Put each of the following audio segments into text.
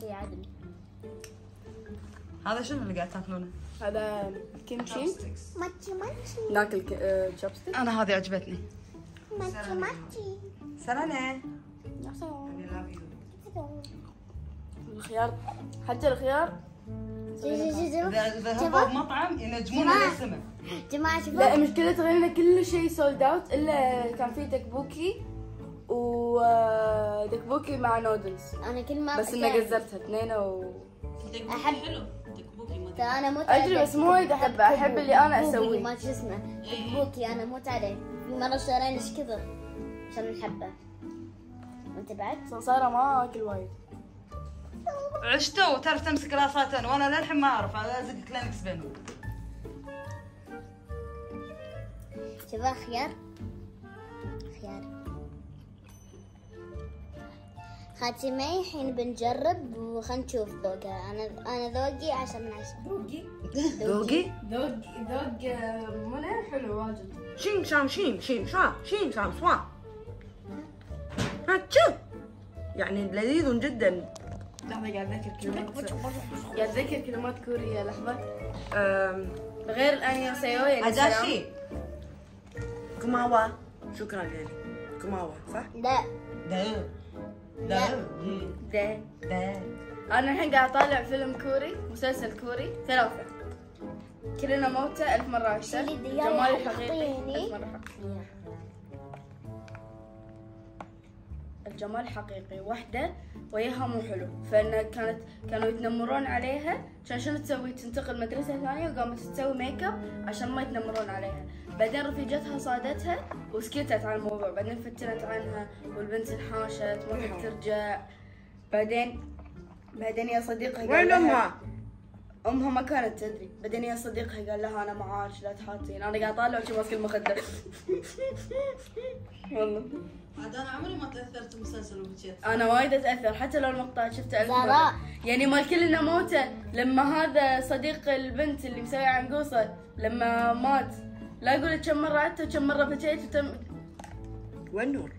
اوكي عادل. هذا شنو اللي قاعد تاكلونه؟ هذا كيمشي. ماتشي ماتشي. ناكل تشوبستيك. انا هذه عجبتني. ماتشي ماتشي. سلامة. الخيار، حتى الخيار اذا هبوا بمطعم ينجمون السمك. جماعة شوفوا. لا المشكلة تغيرنا كل شيء سولد اوت الا كان في دكبوكي ودكبوكي مع نودلز. انا كل ما بس اني قزرتها اثنين احب حلو دكبوكي ما انا موت ادري بس مو وايد احبه، احب اللي انا اسويه. ما شو اسمه بوكي انا موت عليه. في مرة اشترينا ايش كثر عشان نحبه. وانت بعد؟ صار ما اكل وايد. عشتوا تعرف تمسك راساتين وانا للحين ما اعرف، هذا لازق كلينكس بينهم. شوفوا خيار خالتي مي. الحين بنجرب وخلنا نشوف ذوقها. انا ذوقي 10 من 10. ذوقي؟ ذوق منى حلو واجد. شين شام سوا. هاتشو. يعني لذيذ جدا. لحظة قاعد أذكر كلمات كورية. لحظة. غير الأنيوسيو يعني أداشي. كوماوا. شكرا يعني. كوماوا صح؟ لا ده. أنا الحين قاعد أطالع فيلم كوري، مسلسل كوري 3. كلنا موتى 1000 مرة عشرة. جمال الحقيقي 1000 مرة حقيقي. الجمال حقيقي. واحدة وياها مو حلو، كانوا يتنمرون عليها عشان شنو تسوي؟ تنتقل مدرسة ثانية وقامت تسوي ميك اب عشان ما يتنمرون عليها. بعدين رفيجتها صادتها وسكتت عن الموضوع، بعدين فتنت عنها والبنت انحاشت ما تبي ترجع. بعدين يا صديقها قال وين لها امها ما كانت تدري. بعدين يا صديقها قال لها انا معاش لا تحاطين. انا قاعد اطالع وشي ماسك المخدر. والله عاد انا عمري ما تاثرت بمسلسل وبكيت. انا وايد اتاثر حتى لو المقطع شفته 1000 مرة. يعني مال كلنا موته لما هذا صديق البنت اللي مسوي عنقوصه لما مات، لا اقول كم مره عدت وكم مره بكيت وين نور؟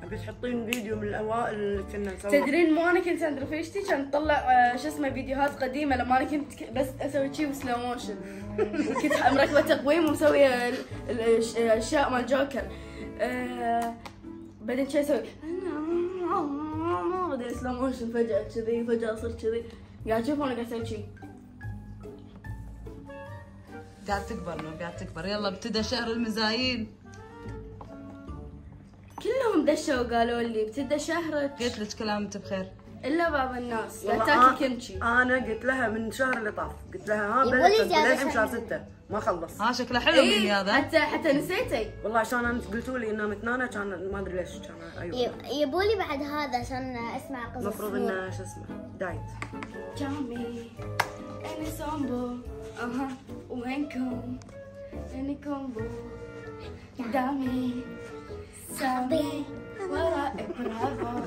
ابي تحطين فيديو من الاوائل اللي كنا نسوي. تدرين مو انا كنت عند رفيجتي كان تطلع شو اسمه فيديوهات قديمه لما انا كنت بس اسوي شي بسلو موشن. وكنت مركبه تقويم ومسويه الاشياء مال جوكر. بعدين شو اسوي؟ بعدين سلو موشن فجأة كذي، فجأة صرت كذي. قاعد اشوف وانا قاعد اسوي شي. قاعد تكبر نور، قاعد تكبر. يلا ابتدى شهر المزايين. كلهم دشوا وقالوا لي ابتدى شهرك. قلت لك كلام انت بخير. الا بعض الناس لا تاكل كيمشي. انا قلت لها من الشهر اللي طاف، قلت لها ها يبغولي زيادة للحين شهر 6 ما خلص. ها شكله حلو إيه مني هذا. حتى نسيتي. والله عشان انت قلتوا لي انه متنانه كان ما ادري ليش كان. ايوه يبولي بعد هذا عشان اسمع قصص. المفروض انه شو اسمه دايت. جامي اني سامبو اها وينكم اني كومبو دامي سامي ورائك برافو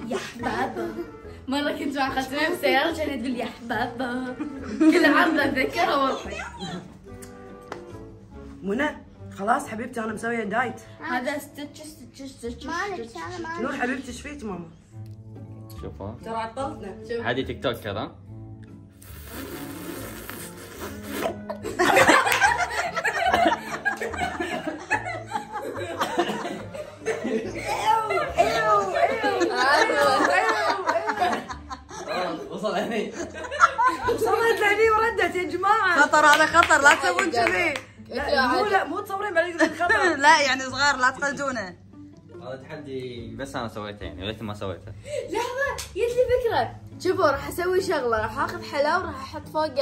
يا حبابه. مرة كنت مع خالتي بالسيارة كانت تقول يا حبابه كل عرض اتذكرها واضحك. منى خلاص حبيبتي انا مسويه دايت. هذا ستيتش مالك انا مالك. نور حبيبتي ايش فيك ماما؟ شوفوا ترى عطلتنا. هذه تيك توك كذا. وصل هني. وصلت لهني وردت يا جماعه. خطر هذا خطر، لا تسوون كذي. لا مو تصورين بعدين خطر. لا يعني صغار لا تقلدونه. هذا تحدي بس انا سويته يعني وليت ما سويته. لحظة جت لي فكرة. شوفوا راح اسوي شغلة، راح اخذ حلاوة وراح احط فوق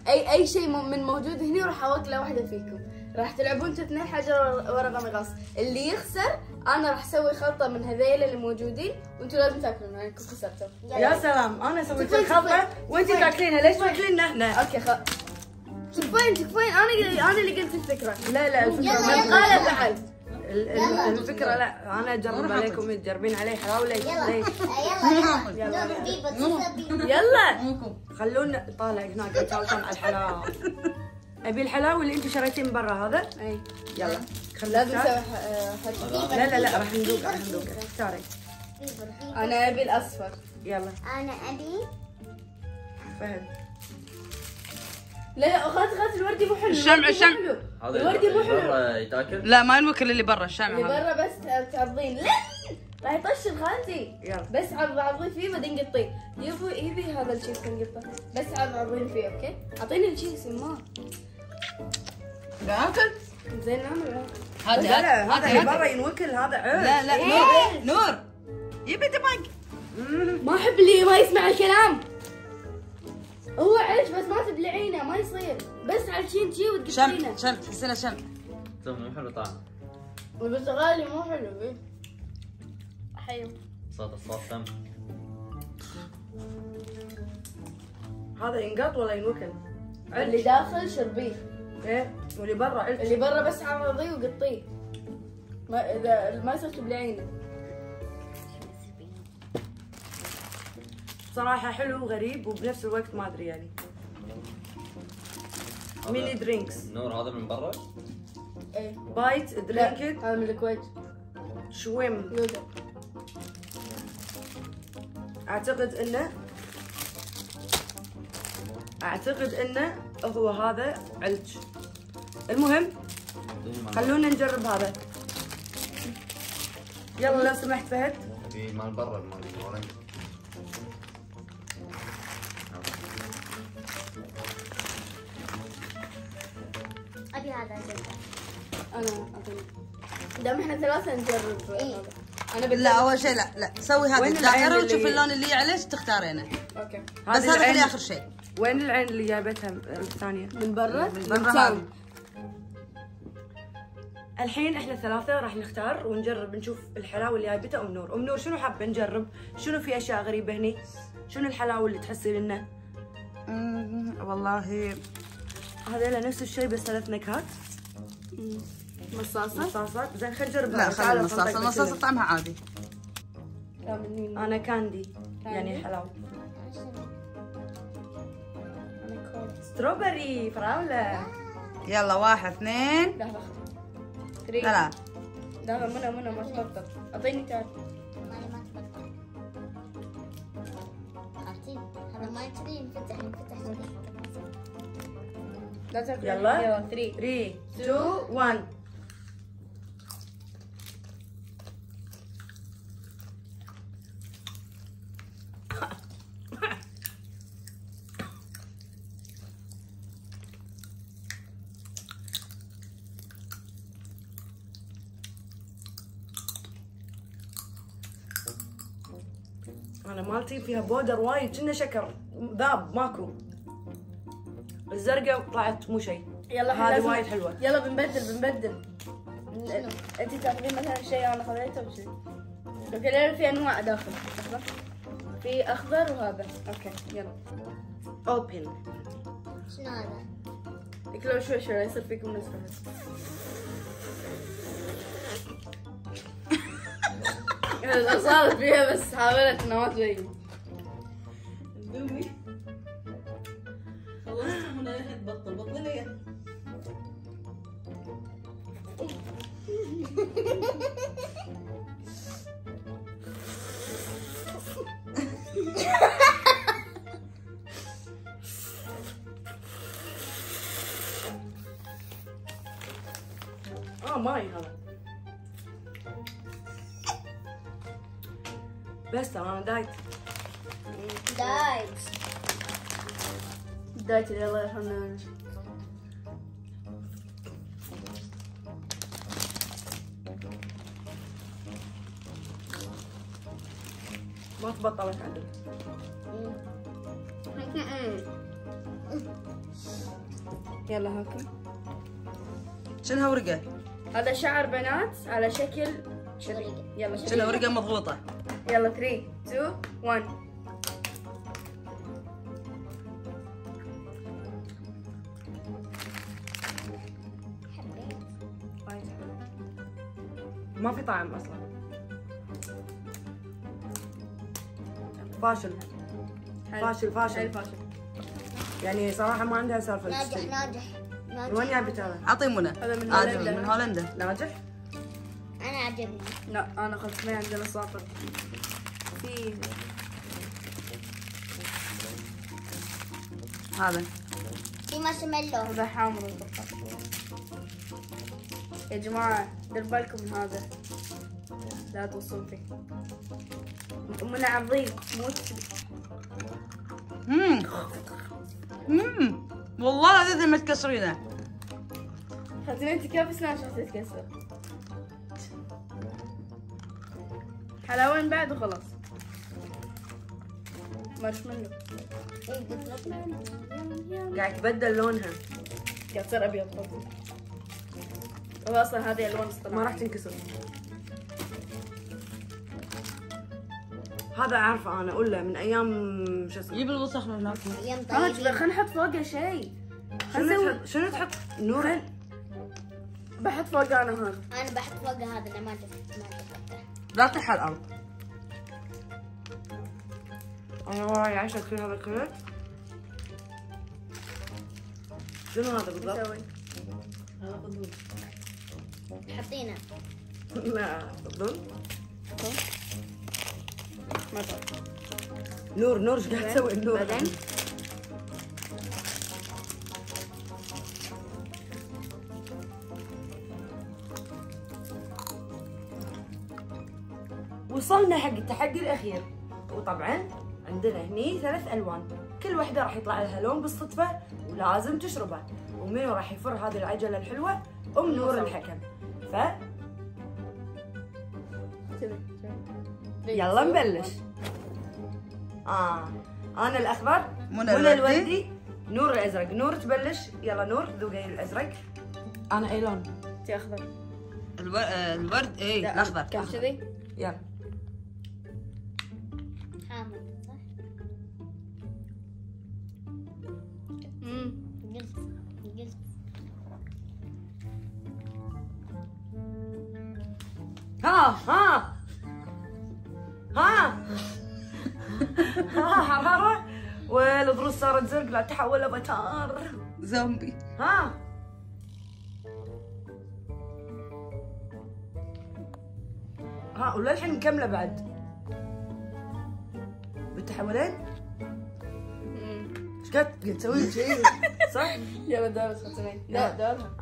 اي شيء من موجود هنا وراح اوكله واحدة فيكم. راح تلعبون اثنين حجر ورقة مقص. اللي يخسر انا راح اسوي خلطة من هذيل اللي موجودين وانتم لازم تاكلون لانكم خسرتوا. يا سلام انا سويت الخلطة وانتي تاكلينها، ليش تاكليننا احنا؟ اوكي تكفين انا اللي قلت الفكرة. لا الفكرة ما قال فعل. الفكرة لا انا اجرب عليكم تجربين علي حلاوة ليش؟ يلا خلونا طالع هناك يتسولفون على الحلاوة. ابي الحلاوة اللي انت شريتيه من برا هذا؟ اي يلا لازم خلنا نسوي لا راح ندوق اختاري. انا ابي الاصفر. يلا انا ابي فهد. لا خلاص الوردي مو حلو. الشمع هذا الوردي مو حلو. برا يتاكل؟ لا ما ينوكل اللي برا الشمع اللي هذا. برا بس تعضين. لا راح يطشر خالتي. يلا. بس عضين فيه بعدين قطيه. يبي هذا الشيء نقطه. بس عضين فيه اوكي. اعطيني الشيء سماه. لا اكل. زين نعمل هذا اللي برا ينوكل هذا عيش. لا نور يبي دماغ. ما احب اللي ما يسمع الكلام. هو عيش بس ما تبلعينه ما يصير. بس عالشين شي وتقطعينه. شم تحسينه شم. مو حلو طعم. البرتقالي مو حلو. حلو. الصوت سم. هذا ينقط ولا ينوكل؟ اللي داخل شربيه. ايه واللي برا عيش. اللي برا بس عرضيه وقطيه. ما اذا ما يصير تبلعينه. صراحة حلو وغريب وبنفس الوقت ما ادري يعني. ميني درينكس. نور هذا من برا؟ ايه بايت درينك هذا من الكويت. شويم. يوجا. اعتقد انه هو هذا علج. المهم خلونا نجرب هذا. يلا لو سمحت فهد. في مال برا مال الاورنج. ابي هذا انا اعطيني. دام احنا ثلاثة نجرب. إيه. انا لا اول شيء لا سوي هذه وين الدائرة العين وتشوف اللي- اللون اللي عليه تختارينه. اوكي. بس هذا خليه اخر شيء. وين العين اللي جايبتها الثانية؟ من برا؟ من برا هذا. الحين احنا ثلاثة راح نختار ونجرب نشوف الحلاوة اللي جايبتها ام نور. ام نور شنو حابة نجرب؟ شنو في اشياء غريبة هني؟ شنو الحلاوة اللي تحسي لنا؟ والله هذيلا نفس الشيء بس 3 نكهات. مصاصات. زين خلينا نجرب. لا خلي المصاصة طعمها عادي. انا كاندي يعني حلاوة. ستروبري فراولة. يلا 1 2 لحظة 3. لحظة منى ما تبطل. اعطيني تعال. مالي ما تبطل. خالتي هذا ما يبتدي ينفتح. لا تاكل. يلا. يلا 3 3 2 1. انا مالتي فيها بودر وايد كنا شكر ذاب ماكو. الزرقاء طلعت مو شيء. يلا هذه لازم- وايد حلوة. يلا بنبدل. انت تاخذين مثلا شيء انا خذيته وشيء. اوكي لان في انواع داخل. لحظة. في اخضر وهذا. اوكي يلا. اوبن. شنو هذا؟ اكلوا شوي لا يصير فيكم نسخة. صارت فيها بس حاولت انها ما تبين. دومي خلصت هنا يا تبطل بطلي يا ماي هذا. بس ترى انا دايت. دايت الله يرحمنا. ما تبطلت عندي. يلا هاكل. شنها ورقة؟ هذا شعر بنات على شكل كذي. يلا شنها ورقة مضغوطة. يلا 3 2 1. ما في طعم اصلا. فاشل. فاشل. يعني صراحة ما عندها سالفة. ناجح. من وين جايبت هذا؟ اعطي منى. هذا من عادي هولندا. من هولندا. ناجح؟ انا عجبني. لا انا اخذت ما عندنا صافر. في هذا في مارشميلو. هذا حامض البطاطا. يا جماعة دير بالكم من هذا، لا توصون فيه من عظيم موت. والله لازم ما تكسرينه. خذين انت كيف اسنان شو تتكسر؟ حلاوين بعد وخلاص. مارشميلو قاعد تبدل لونها، قاعد تصير ابيض برضه. هو اصلا هذه الوان اصطناعية ما راح تنكسر. هذا عارفه انا اقول له من ايام شو اسمه. جيب الوسخ من هناك. ايام خلينا طيبين. نحط فوقه شيء. شنو تحط؟ نور. بحط فوقه انا هذا. انا بحط فوق هذا اللي ما جبته. لا تطيح على الارض. انا وراي 10 كيلو هذا كله. شنو هذا بالضبط؟ نسوي هذا فضول. حطينا. لا تفضل. مرة. نور ايش قاعد تسوي النور؟ بعدين وصلنا حق التحدي الاخير، وطبعا عندنا هني 3 الوان، كل واحده راح يطلع لها لون بالصدفه ولازم تشربه، ومنو راح يفر هذه العجله الحلوه؟ نور الحكم. ف يلا نبلش. انا الاخضر، منى الوردي، نور الازرق. نور تبلش، يلا نور ذوقي الازرق. انا اي لون؟ انت اخضر. الورد ايه الاخضر. كم كذي؟ يلا حامض صح؟ قلت ها حرارة والضروس صارت زرق، لا تحول افاتار زومبي. ها وللحين مكملة بعد بالتحولين. ايش قاعد تسوي شيء صح؟ يلا دور خطين. لا دورها.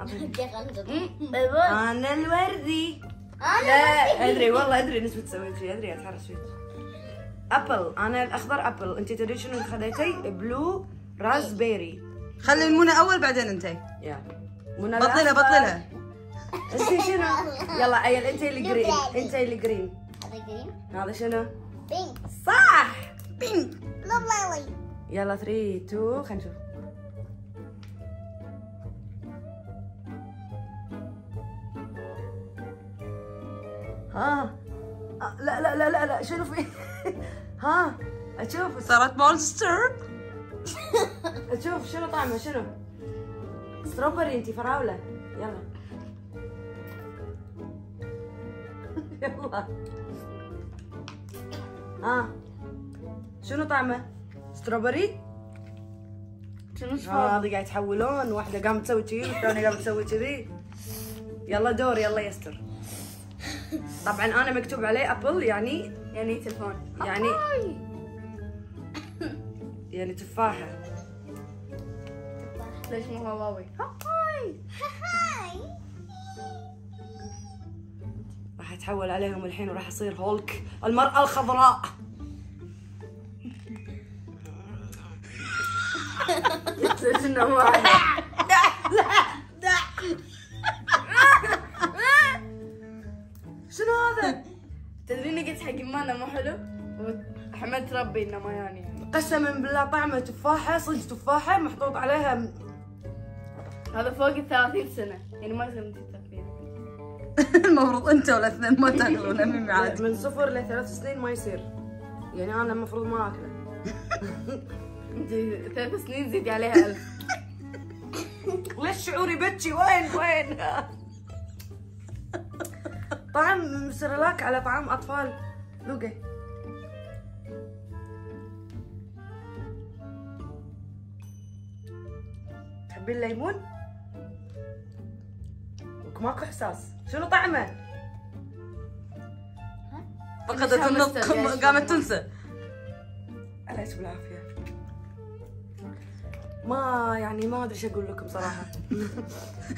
انا الوردي. لا ادري والله ادري نسبة تسوي شيء، ادري اتحرش فيك. ابل، انا الاخضر ابل. انت تدري شنو خذيتي؟ بلو رازبيري. خلي المنى اول بعدين انت. يا منى بطلها. انت شنو؟ يلا عيل انت اللي جرين. انت اللي جرين. هذا جرين. هذا شنو؟ بينك. صح. بينك. لولي. يلا 3 2 خلينا نشوف. لا لا لا لا لا شنو في؟ اشوف صارت مونستر. اشوف شنو طعمه شنو؟ ستروبري. انتي فراولة. يلا يلا. شنو طعمه؟ ستروبري؟ شنو هذا قاعد يتحولون، واحدة قامت تسوي كذي والثانية قامت تسوي كذي. يلا دور، يلا يستر. طبعا انا مكتوب عليه ابل يعني تلفون. يعني تفاحة. ليش مو هواوي؟ راح يتحول عليهم الحين وراح يصير هولك المرأة الخضراء. شنو هذا؟ تدريني قلت حق مانا مو حلو وحملت ربي انه ما يعني. قسما بالله طعمه تفاحة، صدق تفاحة محطوط عليها. هذا فوق 30 سنة يعني ما يصير انت تاكلين. المفروض انت والاثنين ما تاكلونه ميمي عادي. من 0 ل 3 سنين ما يصير، يعني انا المفروض ما اكله. انت 3 سنين زيدي عليها 1000. ليش شعوري بتشي؟ وين طعم سريلاك على طعام اطفال. ذوقي. تحبين الليمون؟ ماكو احساس. شنو طعمه؟ فقدت النطق، قامت تنسى. عليك بالعافيه. ما يعني ما ادري ايش اقول لكم صراحه.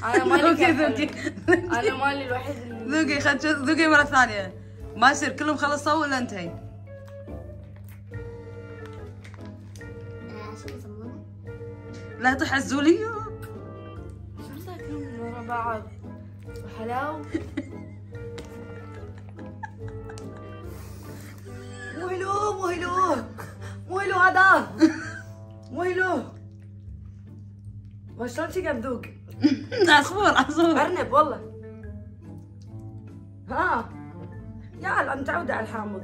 انا مالي ذوقي كان ذوقي حلو. انا مالي الوحيد اللي ذوقي ذوقي مرة ثانية. ما يصير كلهم خلصوا ولا انتهي؟ شو يسمونه؟ لا يطيح الزولي. شو تاكلون من ورا بعض وحلاو. مو حلو مو حلو مو حلو هذا مو حلو. ما شلون شي قاعد ذوق؟ عصفور ارنب والله. ها يا انا متعوده على الحامض.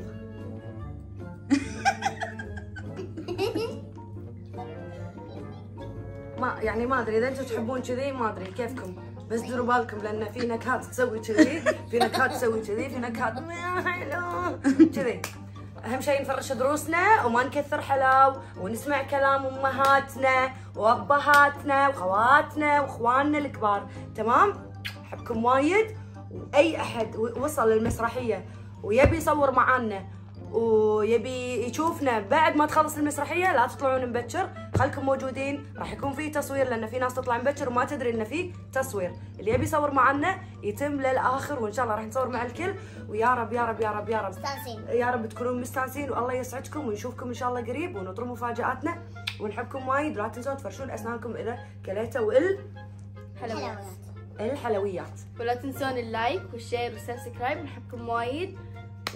ما يعني ما ادري اذا انتم تحبون كذي، ما ادري كيفكم، بس ديروا بالكم لان في نكهات تسوي كذي، في نكهات تسوي كذي، في نكهات حلو كذي. اهم شيء نفرش دروسنا وما نكثر حلاو، ونسمع كلام امهاتنا وابهاتنا وخواتنا واخواننا الكبار، تمام؟ احبكم وايد. واي احد وصل للمسرحيه ويبي يصور معانا ويبي يشوفنا بعد ما تخلص المسرحيه، لا تطلعون مبكر، خلكم موجودين، راح يكون في تصوير لان في ناس تطلع مبكر وما تدري انه في تصوير. اللي يبي يصور معنا يتم للاخر، وان شاء الله راح نصور مع الكل، ويا رب يا رب يا رب يا رب مستانسين. يا رب تكونون مستانسين، والله يسعدكم ونشوفكم ان شاء الله قريب ونطر مفاجاتنا، ونحبكم وايد. لا تنسون تفرشون اسنانكم اذا كليتوا حلويات. الحلويات. ولا تنسون اللايك والشير والسبسكرايب، نحبكم وايد.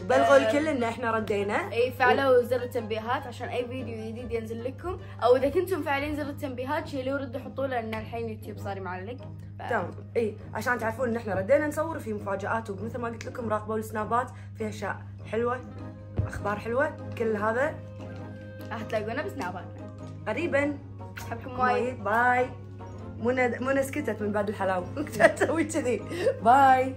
وبلغوا الكل ان احنا ردينا. اي فعلوا زر التنبيهات عشان اي فيديو جديد ينزل لكم، او اذا كنتم فاعلين زر التنبيهات شيلوه ردوا حطوه، لان الحين يوتيوب صار معلق. تمام اي عشان تعرفون ان احنا ردينا نصور في مفاجآت، ومثل ما قلت لكم راقبوا السنابات فيها اشياء حلوه، اخبار حلوه، كل هذا تلاقونا بسنابات قريبا. نحبكم وايد. باي. منى سكتت من بعد الحلاوه. تسوي كذي. باي.